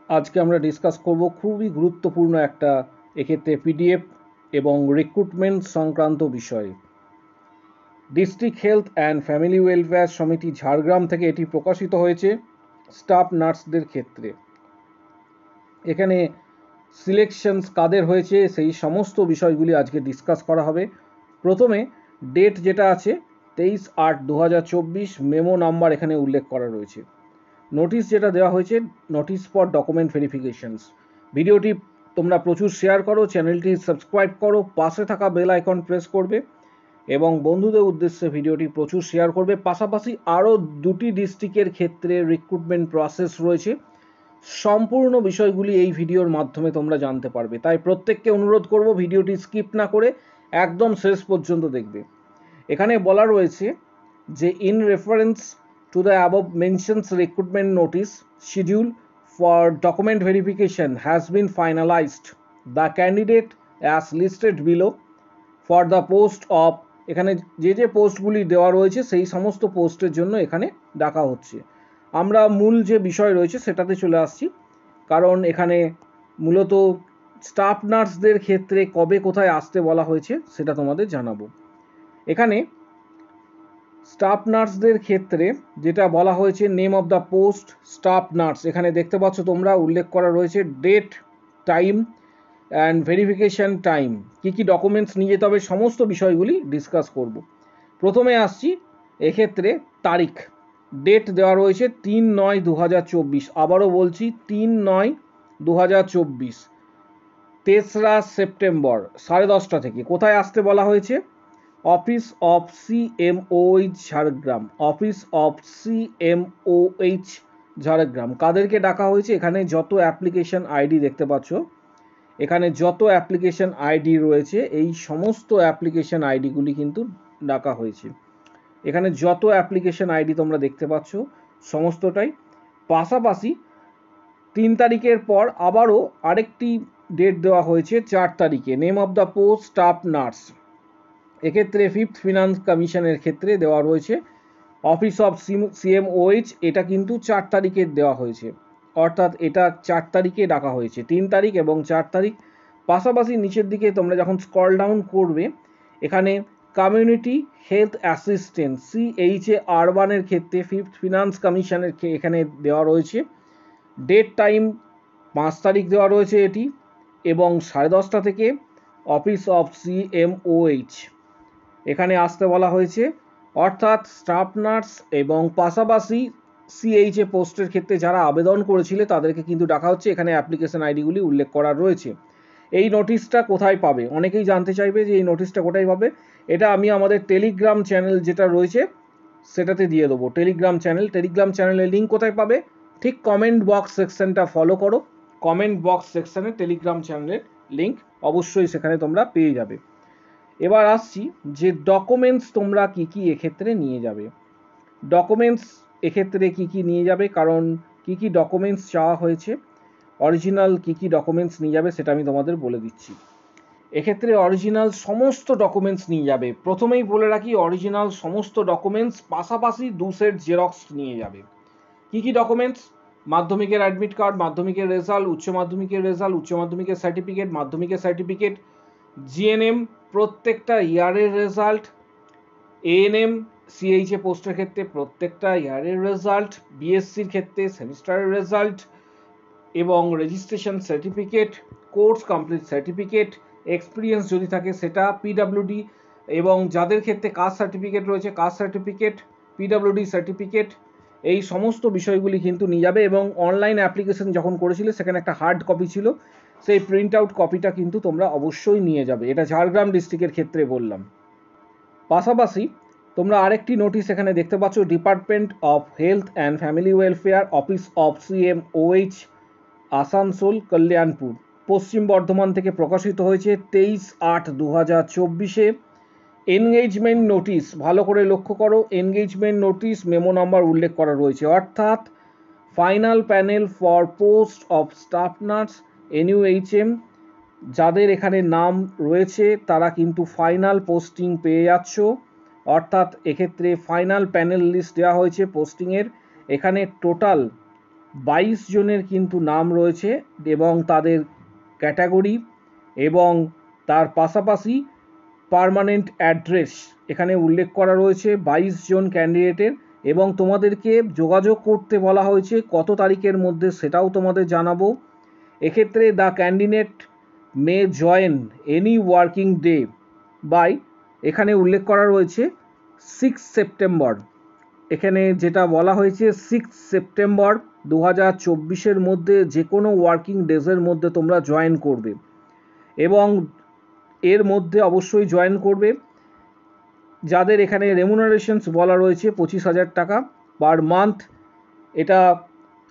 আজকে আমরা ডিসকাস করব খুবই গুরুত্বপূর্ণ একটা এক্ষেত্রে পিডিএফ এবং রিক্রুটমেন্ট সংক্রান্ত বিষয়। District health and family welfare সমিতি ঝাড়গ্রাম থেকে এটি প্রকাশিত হয়েছে স্টাফ নার্সদের ক্ষেত্রে। এখানে সিলেকশনস কাদের হয়েছে সেই সমস্ত বিষয়গুলি আজকে ডিসকাস করা হবে। প্রথমে ডেট যেটা আছে 23/8/2024, মেমো নাম্বার এখানে উল্লেখ করা রয়েছে। নোটিশ যেটা দেওয়া হয়েছে নোটিশ ফর ডকুমেন্ট ভেরিফিকেশনস। ভিডিওটি তোমরা প্রচুর শেয়ার করো, চ্যানেলটি সাবস্ক্রাইব করো, পাশে থাকা বেল আইকন প্রেস করবে এবং বন্ধুদের উদ্দেশ্যে ভিডিওটি প্রচুর শেয়ার করবে। পাশাপাশি আরও দুটি ডিস্ট্রিক্টের ক্ষেত্রে রিক্রুটমেন্ট প্রসেস রয়েছে, সম্পূর্ণ বিষয়গুলি এই ভিডিওর মাধ্যমে তোমরা জানতে পারবে। তাই প্রত্যেককে অনুরোধ করব ভিডিওটি স্কিপ না করে একদম শেষ পর্যন্ত দেখবে। এখানে বলা রয়েছে যে in reference to the above mentioned recruitment notice schedule for document verification has been finalized. The candidate as listed below for the post of এখানে যে পোস্টগুলি দেওয়া রয়েছে সেই সমস্ত পোস্টের জন্য এখানে ডাকা হচ্ছে। আমরা মূল যে বিষয় রয়েছে সেটাতে চলে আসছি, কারণ এখানে মূলত স্টাফ নার্সদের ক্ষেত্রে কবে কোথায় আসতে বলা হয়েছে সেটা তোমাদের জানাবো। এখানে স্টাফ নার্সদের ক্ষেত্রে যেটা বলা হয়েছে name of the post staff nurse, এখানে দেখতে পাচ্ছ তোমরা উল্লেখ করা রয়েছে date, time and verification time, কী কী ডকুমেন্টস নিয়ে যেতে হবে সমস্ত বিষয়গুলি ডিসকাস করব। প্রথমে আসছি এক্ষেত্রে তারিখ। ডেট দেওয়া রয়েছে 3/9/2024, আবারও বলছি 3/9/2024, 3রা সেপ্টেম্বর 10:30 থেকে। কোথায় আসতে বলা হয়েছে? Office of CMOH Jhargram, office of CMOH Jhargram. কাদেরকে ডাকা হয়েছে? এখানে যত অ্যাপ্লিকেশন আইডি দেখতে পাচ্ছ, এখানে যত অ্যাপ্লিকেশন আইডি রয়েছে এই সমস্ত অ্যাপ্লিকেশন আইডিগুলি কিন্তু ডাকা হয়েছে। এখানে যত অ্যাপ্লিকেশন আইডি তোমরা দেখতে পাচ্ছ সমস্তটাই। পাশাপাশি 3 তারিখের পর আবারও আরেকটি ডেট দেওয়া হয়েছে 4 তারিখে, name of the post staff nurse. এক্ষেত্রে ফিফথ ফিনান্স কমিশনের ক্ষেত্রে দেওয়া রয়েছে অফিস অফ CMOH, এটা কিন্তু 4 তারিখে দেওয়া হয়েছে, অর্থাৎ এটা 4 তারিখে ডাকা হয়েছে, 3 তারিখ এবং 4 তারিখ। পাশাপাশি নিচের দিকে তোমরা যখন স্ক্রল ডাউন করবে এখানে কমিউনিটি হেলথ অ্যাসিস্ট্যান্ট CHA-R1 ক্ষেত্রে ফিফথ ফিনান্স কমিশনের এখানে দেওয়া রয়েছে ডেট, টাইম 5 তারিখ দেওয়া রয়েছে এটি, এবং 10:30 থেকে অফিস অফ CMOH এখানে আসতে বলা হয়েছে। অর্থাৎ স্টাফ নার্স এবং পাশাপাশি CHA পোস্টের ক্ষেত্রে যারা আবেদন করেছিল তাদেরকে কিন্তু ডাকা হচ্ছে। এখানে অ্যাপ্লিকেশন আইডিগুলি উল্লেখ করা রয়েছে। এই নোটিশটা কোথায় পাবে? অনেকেই জানতে চাইবে যে এই নোটিশটা কোথায় পাবে। এটা আমি আমাদের টেলিগ্রাম চ্যানেল যেটা রয়েছে সেটাতে দিয়ে দেবো। টেলিগ্রাম চ্যানেলের লিঙ্ক কোথায় পাবে? ঠিক কমেন্ট বক্স সেকশনটা ফলো করো, কমেন্ট বক্স সেকশনে টেলিগ্রাম চ্যানেলের লিঙ্ক অবশ্যই সেখানে তোমরা পেয়ে যাবে। এবার আসছি যে ডকুমেন্টস তোমরা কি কি এক্ষেত্রে নিয়ে যাবে। ডকুমেন্টস এক্ষেত্রে কি কি নিয়ে যাবে, কারণ কি কি ডকুমেন্টস চাওয়া হয়েছে, অরিজিনাল কি কি ডকুমেন্টস নিয়ে যাবে সেটা আমি তোমাদের বলে দিচ্ছি। এক্ষেত্রে অরিজিনাল সমস্ত ডকুমেন্টস নিয়ে যাবে। প্রথমেই বলে রাখি অরিজিনাল সমস্ত ডকুমেন্টস, পাশাপাশি 2 সেট জেরক্স নিয়ে যাবে। কি কি ডকুমেন্টস? মাধ্যমিকের অ্যাডমিট কার্ড, মাধ্যমিকের রেজাল্ট, উচ্চ মাধ্যমিকের রেজাল্ট, উচ্চ মাধ্যমিকের সার্টিফিকেট, মাধ্যমিকের সার্টিফিকেট, GNM প্রত্যেকটা ইয়ারের রেজাল্ট, ANM CHA পোস্টের ক্ষেত্রে প্রত্যেকটা ইয়ারের রেজাল্ট, BSCর ক্ষেত্রে সেমিস্টারের রেজাল্ট এবং registration certificate, course complete certificate, experience যদি থাকে সেটা, PWD, এবং যাদের ক্ষেত্রে কাস্ট সার্টিফিকেট রয়েছে কাস্ট সার্টিফিকেট, PWD সার্টিফিকেট, এই সমস্ত বিষয়গুলি কিন্তু নিয়ে যাবে। এবং অনলাইন অ্যাপ্লিকেশন যখন করেছিলে সেখানে একটা হার্ড কপি ছিল, সেই প্রিন্ট আউট কপিটা কিন্তু তোমরা অবশ্যই নিয়ে যাবে। এটা ঝাড়গ্রাম ডিস্ট্রিক্টের ক্ষেত্রে বললাম। পাশাপাশি তোমরা আরেকটি নোটিশ এখানে দেখতে পাচ্ছ, department of health and family welfare, office of CMOH, Asansol, Kalyanpur, পশ্চিম বর্ধমান থেকে প্রকাশিত হয়েছে 23/8/2024। এনগেজমেন্ট নোটিশ, ভালো করে লক্ষ্য করো, এনগেজমেন্ট নোটিশ মেমো নাম্বার উল্লেখ করা রয়েছে। অর্থাৎ final panel for post of staff nurse NUHM, যাদের এখানে নাম রয়েছে তারা কিন্তু ফাইনাল পোস্টিং পেয়ে যাচ্ছ। অর্থাৎ এক্ষেত্রে ফাইনাল প্যানেল লিস্ট দেওয়া হয়েছে পোস্টিংয়ের। এখানে টোটাল 22 জনের কিন্তু নাম রয়েছে এবং তাদের ক্যাটাগরি এবং তার পাশাপাশি পার্মানেন্ট অ্যাড্রেস এখানে উল্লেখ করা রয়েছে 22 জন ক্যান্ডিডেটের, এবং তোমাদেরকে যোগাযোগ করতে বলা হয়েছে কত তারিখের মধ্যে সেটাও তোমাদের জানাবো। এক্ষেত্রে the candidate may join any working day by, এখানে উল্লেখ করা রয়েছে 6 সেপ্টেম্বর। এখানে যেটা বলা হয়েছে 6 সেপ্টেম্বর 2024 মধ্যে যে কোনো ওয়ার্কিং ডেজের মধ্যে তোমরা জয়েন করবে, এবং এর মধ্যে অবশ্যই জয়েন করবে। যাদের এখানে রেমুনারেশনস বলা রয়েছে 25,000 টাকা পার মান্থ। এটা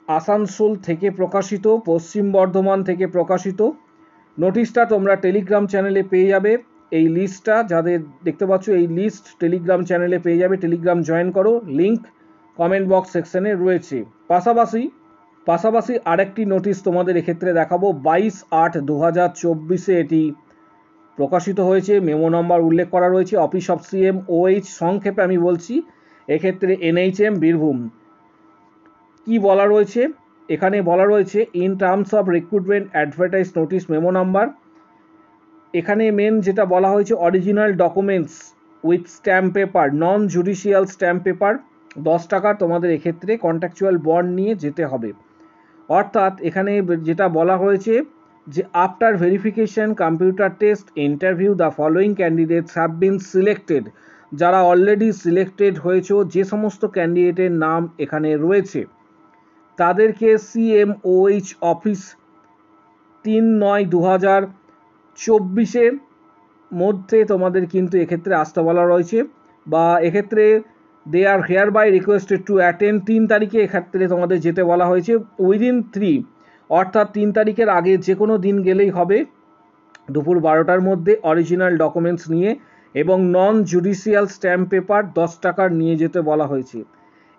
আসানসোল থেকে প্রকাশিত, পশ্চিম বর্ধমান থেকে প্রকাশিত। নোটিশটা তোমরা টেলিগ্রাম চ্যানেলে পেয়ে যাবে। এই লিস্টটা যাদের দেখতে পাচ্ছ এই লিস্ট টেলিগ্রাম চ্যানেলে পেয়ে যাবে। টেলিগ্রাম জয়েন করো, লিঙ্ক কমেন্ট বক্স সেকশনে রয়েছে। পাশাপাশি আরেকটি নোটিশ তোমাদের এক্ষেত্রে দেখাবো। 22/8/2024 এটি প্রকাশিত হয়েছে। মেমো নাম্বার উল্লেখ করা রয়েছে। অফিস অফ CMOH, সংক্ষেপে আমি বলছি, এক্ষেত্রে NHM বীরভূম। কি বলা রয়েছে এখানে? বলা রয়েছে in terms of recruitment advertise notice memo number. এখানে মেন যেটা বলা হয়েছে original documents with stamp paper, non judicial stamp paper 10 টাকা তোমাদের এক্ষেত্রে কন্ট্রাকচুয়াল বন্ড নিয়ে যেতে হবে। অর্থাৎ এখানে যেটা বলা হয়েছে যে after verification, computer test, interview, the following candidates have been selected. যারা অলরেডি সিলেক্টেড হয়েছে, যে সমস্ত ক্যান্ডিডেটের নাম এখানে রয়েছে তাদেরকে CMOH অফিস 3/9/2024 মধ্যে তোমাদের কিন্তু এক্ষেত্রে আসতে বলা রয়েছে, বা এক্ষেত্রে they are hereby requested to attend. 3 তারিখে এক্ষেত্রে তোমাদের যেতে বলা হয়েছে। উইদিন 3, অর্থাৎ 3 তারিখের আগে যে কোনো দিন গেলেই হবে, দুপুর 12টার মধ্যে অরিজিনাল ডকুমেন্টস নিয়ে, এবং নন জুডিশিয়াল স্ট্যাম্প পেপার 10 টাকার নিয়ে যেতে বলা হয়েছে।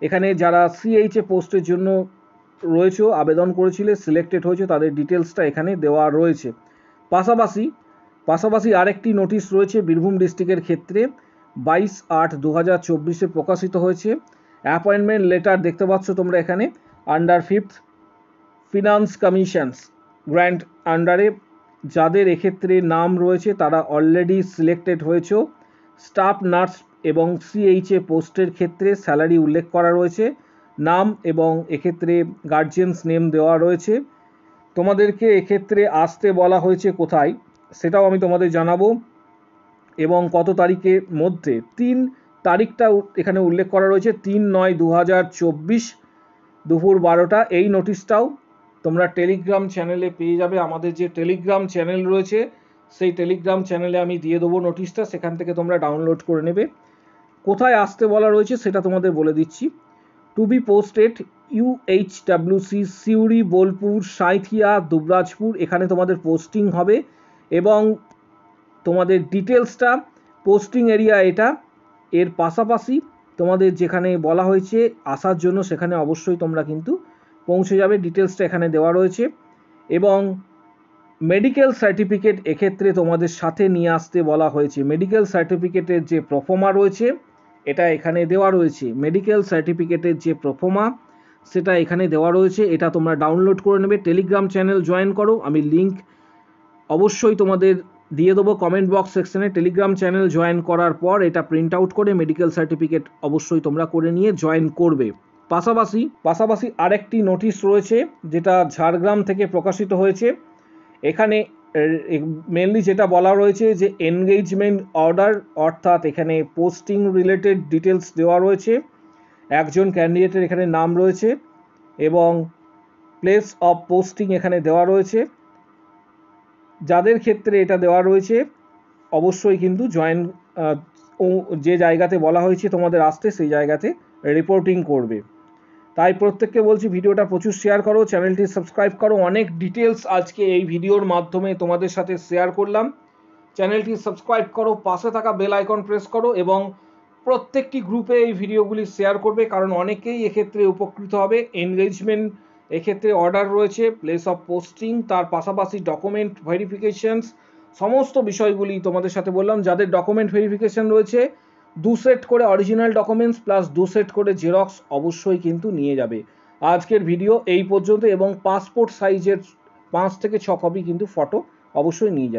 এখানে যারা CHA পোস্টের জন্য রয়েছে, আবেদন করেছিলে, সিলেক্টেড হয়েছে, তাদের ডিটেলসটা এখানে দেওয়া রয়েছে। পাশাপাশি আরেকটি নোটিশ রয়েছে বীরভূম ডিস্ট্রিক্টের ক্ষেত্রে। 22/8/2024 প্রকাশিত হয়েছে। অ্যাপয়েন্টমেন্ট লেটার দেখতে পাচ্ছ তোমরা এখানে under 5th finance commissions grant আন্ডারে যাদের এক্ষেত্রে নাম রয়েছে তারা অলরেডি সিলেক্টেড হয়েছে। স্টাফ নার্স এবং CHA পোস্টের ক্ষেত্রে স্যালারি উল্লেখ করা রয়েছে, নাম এবং এক্ষেত্রে গার্জিয়ানস নেম দেওয়া রয়েছে। তোমাদেরকে এক্ষেত্রে আসতে বলা হয়েছে কোথায় সেটাও আমি তোমাদের জানাবো, এবং কত তারিখের মধ্যে। 3 তারিখটা এখানে উল্লেখ করা রয়েছে, 3/9/2024 দুপুর 12টা। এই নোটিশটাও তোমরা টেলিগ্রাম চ্যানেলে পেয়ে যাবে। আমাদের যে টেলিগ্রাম চ্যানেল রয়েছে সেই টেলিগ্রাম চ্যানেলে আমি দিয়ে দেবো নোটিশটা, সেখান থেকে তোমরা ডাউনলোড করে নেবে। কোথায় আসতে বলা রয়েছে সেটা তোমাদের বলে দিচ্ছি। To be posted UHWC Suri, Bolpur, Sainthia, Dubrajpur, এখানে তোমাদের পোস্টিং হবে, এবং তোমাদের ডিটেলসটা পোস্টিং এরিয়া এটা। এর পাশাপাশি তোমাদের যেখানে বলা হয়েছে আসার জন্য সেখানে অবশ্যই তোমরা কিন্তু পৌঁছে যাবে। ডিটেলসটা এখানে দেওয়া রয়েছে, এবং মেডিকেল সার্টিফিকেট এক্ষেত্রে তোমাদের সাথে নিয়ে আসতে বলা হয়েছে। মেডিকেল সার্টিফিকেটের যে প্রফর্মা রয়েছে এটা এখানে দেওয়া রয়েছে। মেডিকেল সার্টিফিকেটের যে প্রফর্মা সেটা এখানে দেওয়া রয়েছে, এটা তোমরা ডাউনলোড করে নেবে। টেলিগ্রাম চ্যানেল জয়েন করো, আমি লিঙ্ক অবশ্যই তোমাদের দিয়ে দেবো কমেন্ট বক্স সেকশনে। টেলিগ্রাম চ্যানেল জয়েন করার পর এটা প্রিন্ট আউট করে মেডিকেল সার্টিফিকেট অবশ্যই তোমরা করে নিয়ে জয়েন করবে। পাশাপাশি আরেকটি নোটিশ রয়েছে যেটা ঝাড়গ্রাম থেকে প্রকাশিত হয়েছে। এখানে মেনলি যেটা বলা রয়েছে যে এনগেজমেন্ট অর্ডার, অর্থাৎ এখানে পোস্টিং রিলেটেড ডিটেলস দেওয়া রয়েছে। একজন ক্যান্ডিডেটের এখানে নাম রয়েছে এবং প্লেস অফ পোস্টিং এখানে দেওয়া রয়েছে। যাদের ক্ষেত্রে এটা দেওয়া রয়েছে অবশ্যই কিন্তু জয়েন যে জায়গাতে বলা হয়েছে তোমাদের আসতে সেই জায়গাতে রিপোর্টিং করবে। তাই প্রত্যেককে বলছি ভিডিওটা প্রচুর শেয়ার করো, চ্যানেলটি সাবস্ক্রাইব করো। অনেক ডিটেলস আজকে এই ভিডিওর মাধ্যমে তোমাদের সাথে শেয়ার করলাম। চ্যানেলটি সাবস্ক্রাইব করো, পাশে থাকা বেল আইকন প্রেস করো, এবং প্রত্যেকটি গ্রুপে এই ভিডিওগুলি শেয়ার করবে, কারণ অনেকেই এক্ষেত্রে উপকৃত হবে। এনগেজমেন্ট এক্ষেত্রে অর্ডার রয়েছে, প্লেস অফ পোস্টিং, তার পাশাপাশি ডকুমেন্ট ভেরিফিকেশনস, সমস্ত বিষয়গুলি তোমাদের সাথে বললাম। যাদের ডকুমেন্ট ভেরিফিকেশন রয়েছে 2 সেট করে অরিজিনাল ডকুমেন্টস প্লাস 2 সেট করে জেরক্স অবশ্যই কিন্তু নিয়ে যাবে। আজকের ভিডিও এই পর্যন্ত, এবং পাসপোর্ট সাইজের 5 থেকে 6 কপি কিন্তু ফটো অবশ্যই নিয়ে যাবেন।